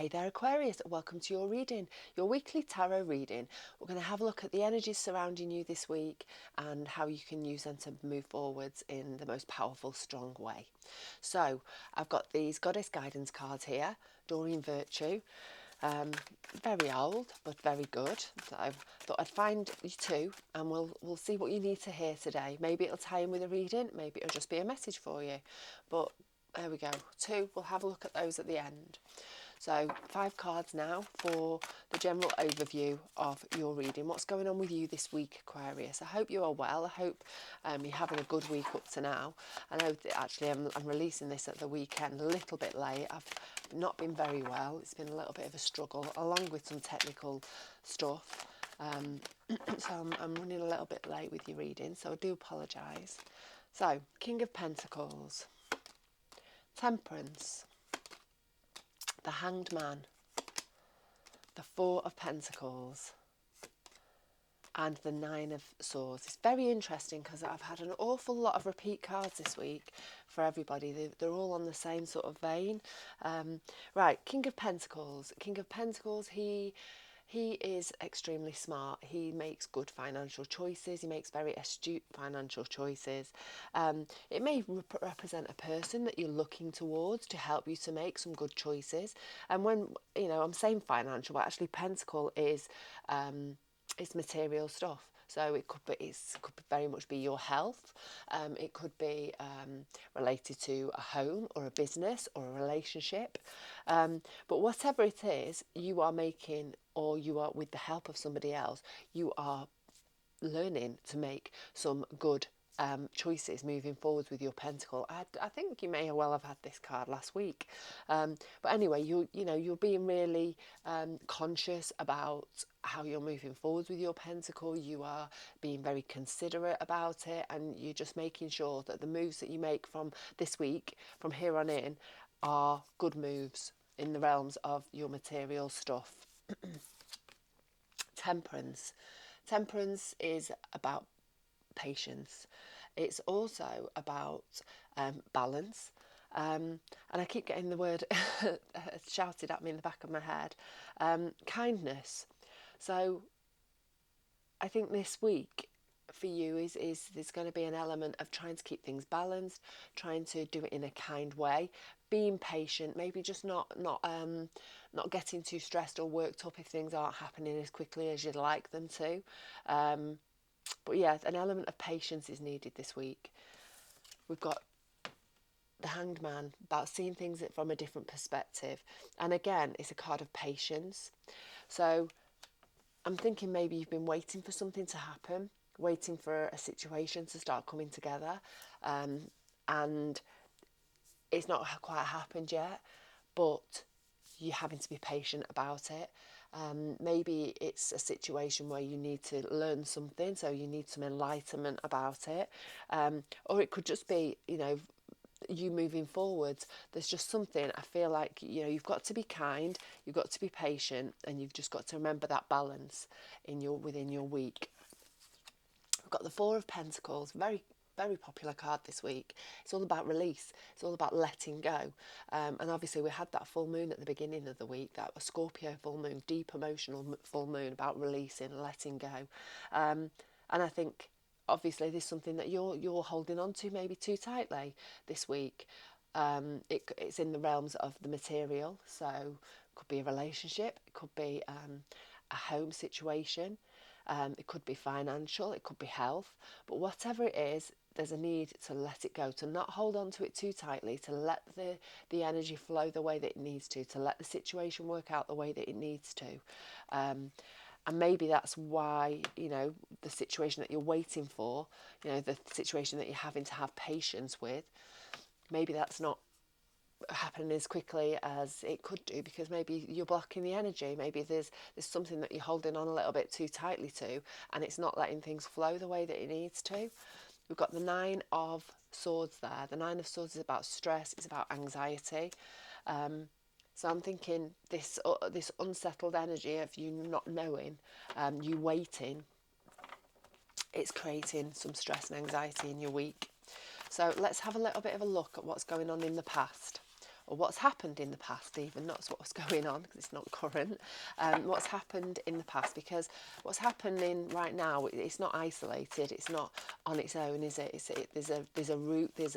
Hey there, Aquarius. Welcome to your reading, your weekly tarot reading. We're going to have a look at the energies surrounding you this week and how you can use them to move forwards in the most powerful, strong way. So, I've got these Goddess Guidance cards here, Doreen Virtue. Very old, but very good. So I thought I'd find you two, and we'll see what you need to hear today. Maybe it'll tie in with a reading, maybe it'll just be a message for you. But there we go. Two, we'll have a look at those at the end. So 5 cards now for the general overview of your reading. What's going on with you this week, Aquarius? I hope you are well. I hope you're having a good week up to now. I know that actually I'm releasing this at the weekend a little bit late. I've not been very well. It's been a little bit of a struggle, along with some technical stuff. So I'm running a little bit late with your reading, so I do apologise. So, King of Pentacles, Temperance, the Hanged Man, the Four of Pentacles, and the Nine of Swords. It's very interesting because I've had an awful lot of repeat cards this week for everybody. They're all on the same sort of vein. Right, King of Pentacles. King of Pentacles, he is extremely smart. He makes good financial choices. He makes very astute financial choices. It may represent a person that you're looking towards to help you to make some good choices. And when, I'm saying financial, but actually Pentacle is material stuff. So it could very much be your health. It could be related to a home or a business or a relationship. But whatever it is, you are making, or you are with the help of somebody else, you are learning to make some good choices moving forwards with your pentacle. I think you may well have had this card last week, but anyway, you're being really conscious about how you're moving forwards with your pentacle. You are being very considerate about it, and you're just making sure that the moves that you make from this week, from here on in, are good moves in the realms of your material stuff. Temperance. Temperance is about patience. It's also about balance. And I keep getting the word shouted at me in the back of my head. Kindness. So I think this week for you is there's going to be an element of trying to keep things balanced, trying to do it in a kind way, being patient, maybe just not getting too stressed or worked up if things aren't happening as quickly as you'd like them to. But yeah, an element of patience is needed this week. We've got the Hanged Man, about seeing things from a different perspective. And again, it's a card of patience. So I'm thinking maybe you've been waiting for something to happen, waiting for a situation to start coming together. And it's not quite happened yet, but you're having to be patient about it. Maybe it's a situation where you need to learn something, so you need some enlightenment about it. Or it could just be, you moving forwards. There's just something, I feel like, you've got to be kind, you've got to be patient, and you've just got to remember that balance within your week. We've got the Four of Pentacles, very popular card this week. It's all about release. It's all about letting go. And obviously we had that full moon at the beginning of the week, that was Scorpio full moon, deep emotional full moon, about releasing, letting go. And I think obviously there's something that you're holding on to maybe too tightly this week. It's in the realms of the material, so it could be a relationship, it could be a home situation. It could be financial, it could be health, but whatever it is, there's a need to let it go, to not hold on to it too tightly, to let the energy flow the way that it needs to let the situation work out the way that it needs to. And maybe that's why, the situation that you're waiting for, the situation that you're having to have patience with, maybe that's not happening as quickly as it could do, because maybe you're blocking the energy. Maybe there's something that you're holding on a little bit too tightly to, and it's not letting things flow the way that it needs to. We've got the Nine of Swords there. The Nine of Swords is about stress, it's about anxiety. So I'm thinking this unsettled energy of you not knowing, you waiting, it's creating some stress and anxiety in your week. So let's have a little bit of a look at what's going on in the past. or what's happened in the past, even not what's going on, because it's not current. What's happened in the past, because what's happening right now, it's not isolated, it's not on its own, is it? There's a root, there's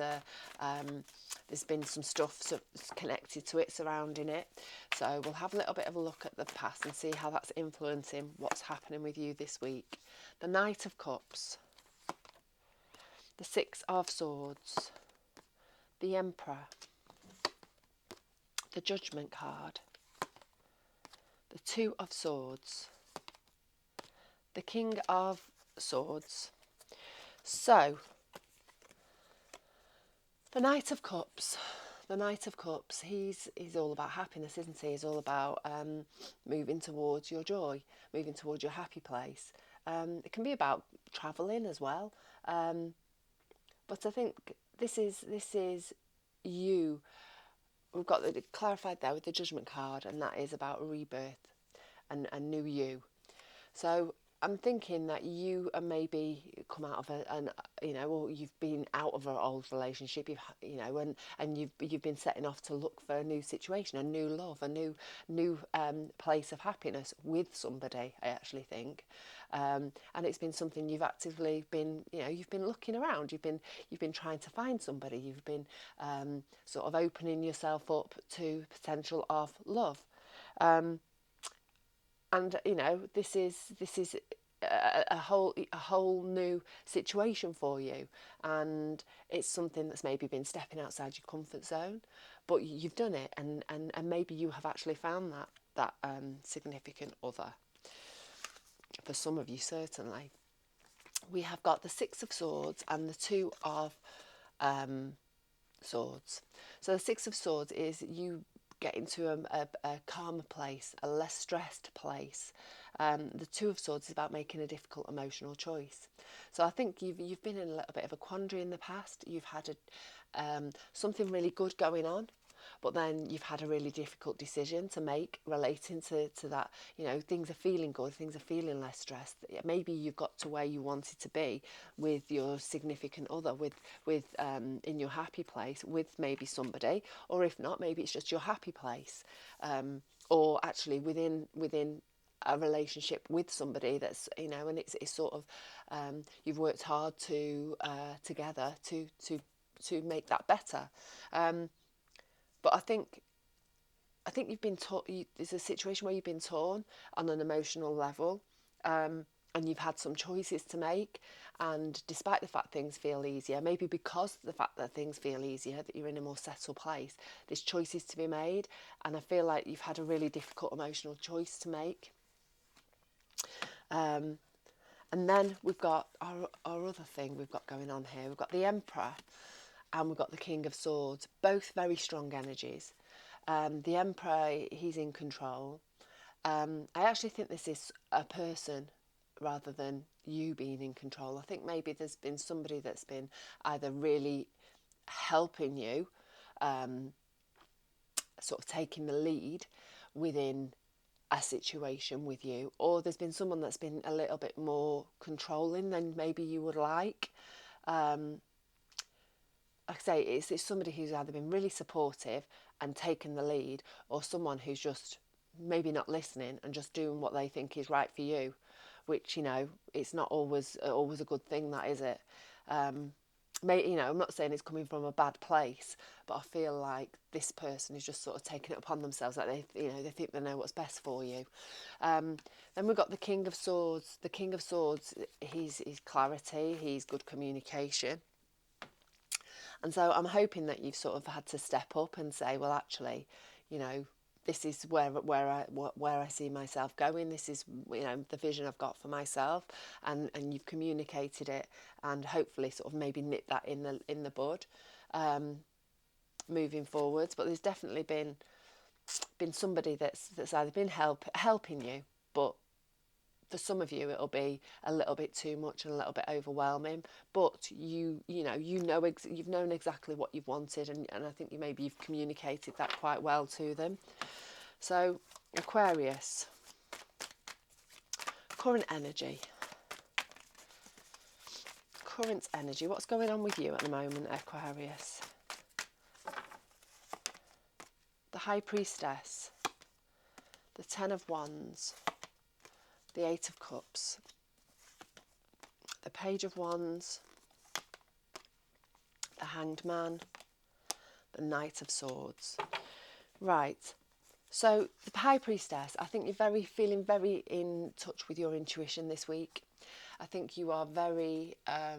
been some stuff connected to it, surrounding it. So we'll have a little bit of a look at the past and see how that's influencing what's happening with you this week. The Knight of Cups, the Six of Swords, the Emperor, the Judgment card, the Two of Swords, the King of Swords. So, the Knight of Cups. The Knight of Cups, he's all about happiness, isn't he? He's all about moving towards your joy, moving towards your happy place. It can be about travelling as well. But I think this is you. We've got it clarified there with the Judgment card, and that is about rebirth and a new you. So I'm thinking that you are maybe come out of or you've been out of an old relationship, and you've been setting off to look for a new situation, a new love, a new place of happiness with somebody. I actually think, and it's been something you've actively been, you've been looking around, you've been trying to find somebody, you've been sort of opening yourself up to potential of love. And this is a whole new situation for you, and it's something that's maybe been stepping outside your comfort zone, but you've done it, and maybe you have actually found that significant other. For some of you, certainly. We have got the Six of Swords and the Two of Swords. So the Six of Swords is you get into a calmer place, a less stressed place. The Two of Swords is about making a difficult emotional choice. So I think you've been in a little bit of a quandary in the past. You've had something really good going on, but then you've had a really difficult decision to make relating to that. Things are feeling good, things are feeling less stressed. Maybe you've got to where you wanted to be with your significant other, with in your happy place with maybe somebody, or if not, maybe it's just your happy place, or actually within a relationship with somebody that's and it's sort of you've worked hard to together to make that better. But I think you've been there's a situation where you've been torn on an emotional level, and you've had some choices to make. And despite the fact things feel easier, maybe because of the fact that things feel easier, that you're in a more settled place, there's choices to be made. And I feel like you've had a really difficult emotional choice to make. And then we've got our other thing we've got going on here. We've got the Emperor and we've got the King of Swords, both very strong energies. The Emperor, he's in control. I actually think this is a person rather than you being in control. I think maybe there's been somebody that's been either really helping you, sort of taking the lead within a situation with you, or there's been someone that's been a little bit more controlling than maybe you would like. Like I say, it's somebody who's either been really supportive and taken the lead, or someone who's just maybe not listening and just doing what they think is right for you, which it's not always a good thing, that is it. I'm not saying it's coming from a bad place, but I feel like this person is just sort of taking it upon themselves, like they think they know what's best for you. Then we've got the King of Swords. The King of Swords, he's clarity, he's good communication. And so I'm hoping that you've sort of had to step up and say, well, actually, this is where I see myself going. This is the vision I've got for myself, and you've communicated it, and hopefully sort of maybe nip that in the bud, moving forwards. But there's definitely been somebody that's either been helping you, but for some of you it'll be a little bit too much and a little bit overwhelming, but you've known exactly what you've wanted, and I think you've communicated that quite well to them. So Aquarius, current energy, what's going on with you at the moment, Aquarius? High Priestess, the Ten of Wands, the Eight of Cups, the Page of Wands, the Hanged Man, the Knight of Swords. Right, so the High Priestess, I think you're feeling very in touch with your intuition this week. I think you are very, I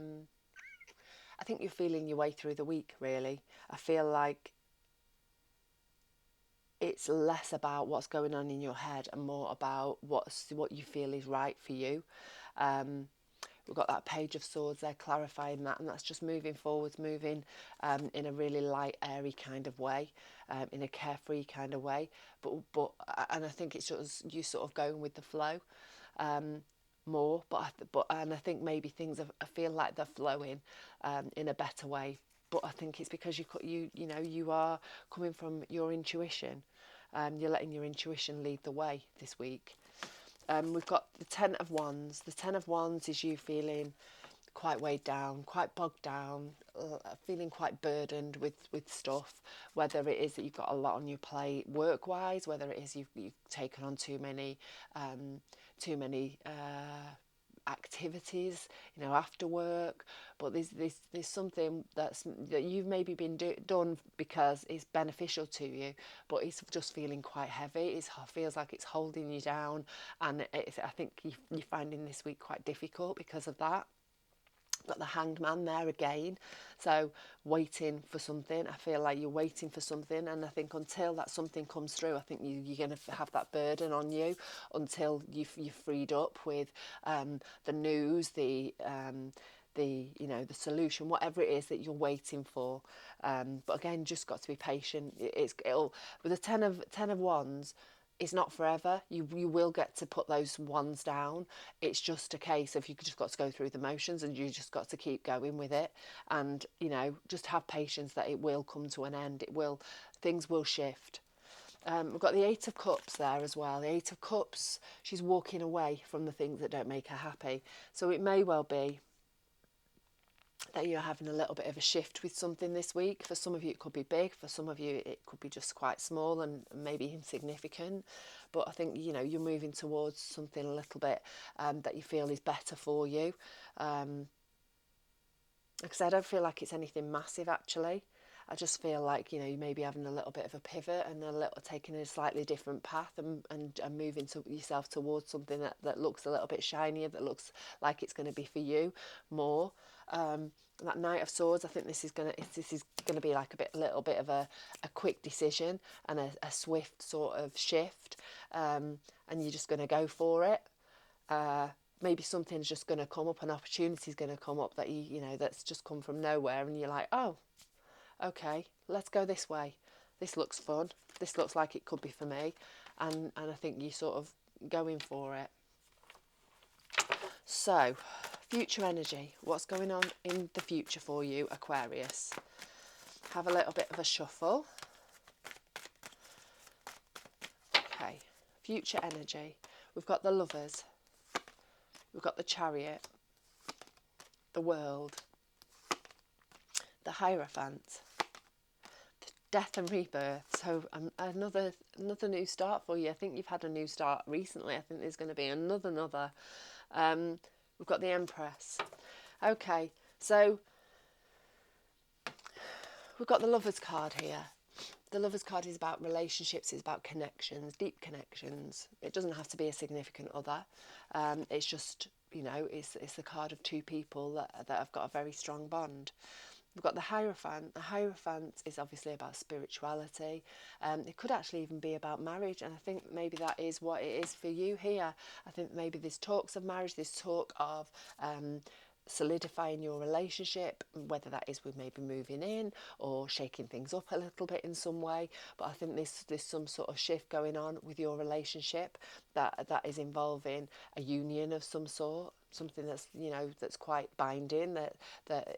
think you're feeling your way through the week, really. I feel like it's less about what's going on in your head and more about what you feel is right for you. We've got that Page of Swords there clarifying that, and that's just moving forwards, moving in a really light, airy kind of way, in a carefree kind of way. But and I think it's just you sort of going with the flow more. And I think maybe things I feel like they're flowing in a better way. But I think it's because you are coming from your intuition. You're letting your intuition lead the way this week. We've got the Ten of Wands. The Ten of Wands is you feeling quite weighed down, quite bogged down, feeling quite burdened with stuff, whether it is that you've got a lot on your plate work-wise, whether it is you've taken on too many activities, after work, but there's something that you've maybe been done because it's beneficial to you, but it's just feeling quite heavy. It feels like it's holding you down, and I think you're finding this week quite difficult because of that. Got the Hanged Man there again, so waiting for something. I feel like you're waiting for something, and I think until that something comes through, I think you're going to have that burden on you until you're freed up with the news, the the solution, whatever it is that you're waiting for. But again, just got to be patient. It'll with the Ten of Wands. It's not forever. You will get to put those wands down. It's just a case of you just got to go through the motions, and you just got to keep going with it, and just have patience that it will come to an end. Things will shift. We've got the Eight of Cups there as well. The Eight of Cups, she's walking away from the things that don't make her happy. So it may well be that you're having a little bit of a shift with something this week. For some of you it could be big, for some of you it could be just quite small and maybe insignificant, but I think you're moving towards something a little bit that you feel is better for you, because I don't feel like it's anything massive actually. I just feel like you may be having a little bit of a pivot and taking a slightly different path and moving yourself towards something that looks a little bit shinier, that looks like it's going to be for you more. That Knight of Swords, I think this is gonna be like a little bit of a quick decision and a swift sort of shift, and you're just going to go for it. Maybe something's just going to come up, an opportunity's going to come up that that's just come from nowhere, and you're like, oh, okay, let's go this way. This looks fun. This looks like it could be for me, and I think you're sort of going for it. So, future energy. What's going on in the future for you, Aquarius? Have a little bit of a shuffle. Okay, future energy. We've got the Lovers. We've got the Chariot. The World. The Hierophant. The Death and Rebirth. So another new start for you. I think you've had a new start recently. I think there's going to be another. We've got the Empress. Okay, so we've got the Lovers card here. The Lovers card is about relationships, it's about connections, deep connections. It doesn't have to be a significant other. It's just, it's the card of two people that have got a very strong bond. We've got the Hierophant. The Hierophant is obviously about spirituality. It could actually even be about marriage, and I think maybe that is what it is for you here. I think maybe there's talks of marriage, there's talk of solidifying your relationship, whether that is with maybe moving in or shaking things up a little bit in some way. But I think there's some sort of shift going on with your relationship that is involving a union of some sort, something that's that's quite binding, that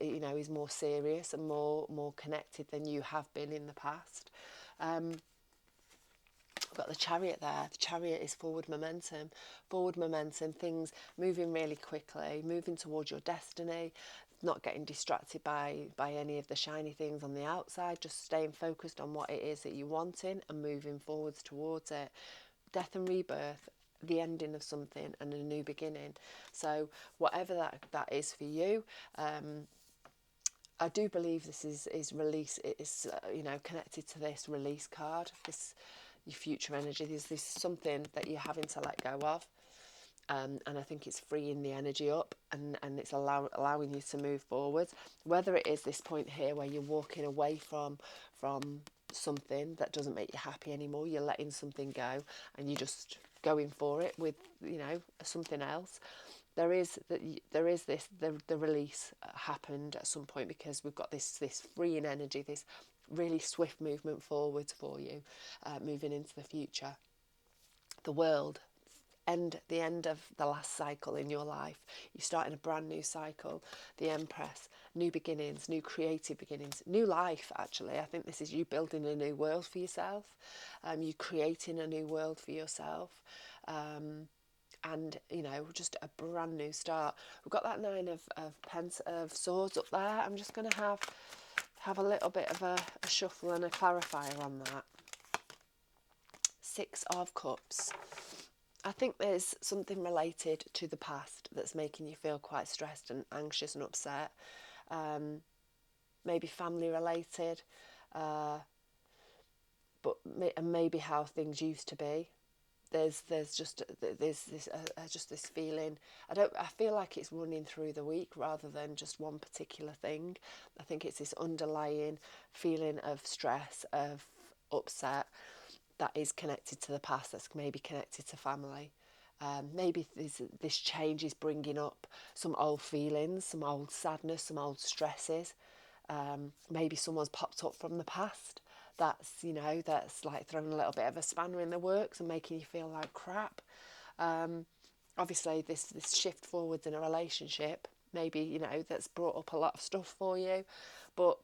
is more serious and more connected than you have been in the past. We've got the Chariot there. The Chariot is forward momentum, things moving really quickly, moving towards your destiny, not getting distracted by any of the shiny things on the outside, just staying focused on what it is that you're wanting and moving forwards towards it. Death and rebirth, the ending of something and a new beginning. So whatever that is for you, I do believe this is release. It is connected to this release card, this your future energy. There's this something that you're having to let go of. And I think it's freeing the energy up, and it's allowing you to move forward. Whether it is this point here where you're walking away from something that doesn't make you happy anymore, you're letting something go, and you're just going for it with something else. There is this the release happened at some point, because we've got this freeing energy, this really swift movement forwards for you, moving into the future. The world. The end of the last cycle in your life. You're starting a brand new cycle. The Empress, new beginnings, new creative beginnings, new life. Actually, I think this is you building a new world for yourself. You creating a new world for yourself, and just a brand new start. We've got that Nine of Swords up there. I'm just going to have a little bit of a shuffle and a clarifier on that. Six of Cups. I think there's something related to the past that's making you feel quite stressed and anxious and upset. Maybe family related, but maybe how things used to be. There's just this feeling. I feel like it's running through the week rather than just one particular thing. I think it's this underlying feeling of stress, of upset, that is connected to the past, that's maybe connected to family. Maybe this change is bringing up some old feelings, some old sadness, some old stresses. Maybe someone's popped up from the past that's like throwing a little bit of a spanner in the works and making you feel like crap. Obviously this shift forwards in a relationship, maybe that's brought up a lot of stuff for you, but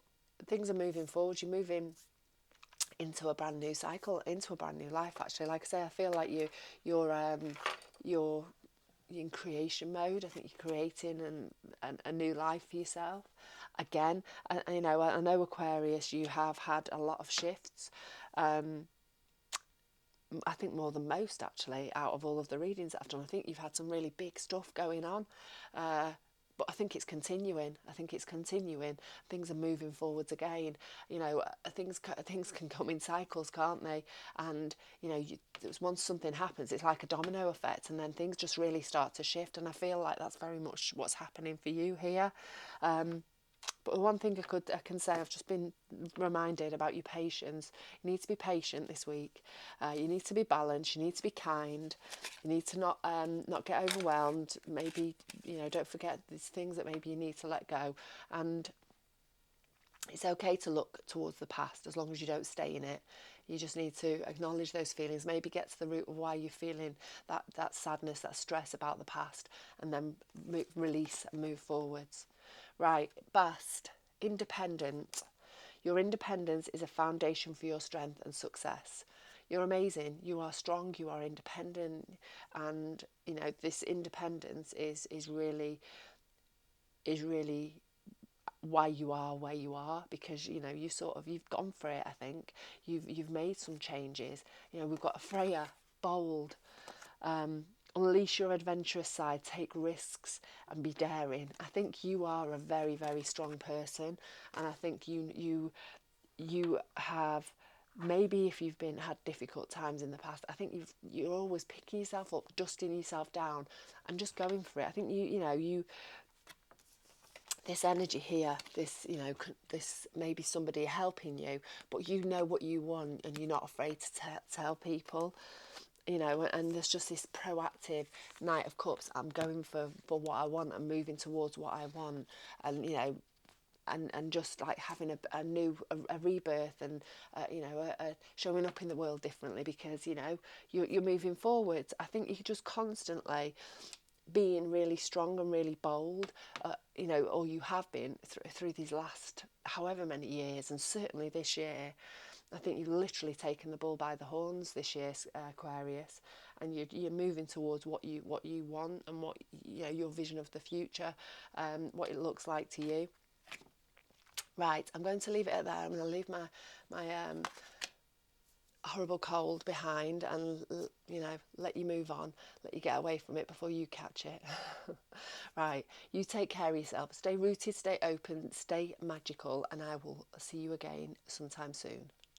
things are moving forward. You're moving into a brand new cycle, into a brand new life. Actually, like I say, I feel like you're in creation mode. I think you're creating a new life for yourself. Again, I know Aquarius, you have had a lot of shifts. I think more than most, actually, out of all of the readings that I've done. I think you've had some really big stuff going on. But I think it's continuing. Things are moving forwards again. Things can come in cycles, can't they? And once something happens, it's like a domino effect, and then things just really start to shift. And I feel like that's very much what's happening for you here. But one thing I can say, I've just been reminded about your patience. You need to be patient this week. You need to be balanced. You need to be kind. You need to not get overwhelmed. Maybe don't forget these things that maybe you need to let go. And it's okay to look towards the past as long as you don't stay in it. You just need to acknowledge those feelings. Maybe get to the root of why you're feeling that sadness, that stress about the past, and then release and move forwards. Right, Bust, independent. Your independence is a foundation for your strength and success. You're amazing. You are strong. You are independent, and this independence is really why you are where you are, because you've gone for it. I think you've made some changes. We've got Freya, bold. Unleash your adventurous side, take risks and be daring. I think you are a very, very strong person, and I think you have, maybe if you've had difficult times in the past, I think you're always picking yourself up, dusting yourself down and just going for it. I think you this energy here, this maybe somebody helping you, but you know what you want and you're not afraid to tell people. And there's just this proactive Knight of Cups. I'm going for what I want. I'm moving towards what I want, and and just like having a new rebirth, and showing up in the world differently, because you're moving forwards. I think you're just constantly being really strong and really bold, or you have been through these last however many years, and certainly this year. I think you've literally taken the bull by the horns this year, Aquarius, and you're moving towards what you want and what, you know, your vision of the future, what it looks like to you. Right, I'm going to leave it at there. I'm going to leave my horrible cold behind, and you know, let you move on, let you get away from it before you catch it. Right, you take care of yourself. Stay rooted, stay open, stay magical, and I will see you again sometime soon.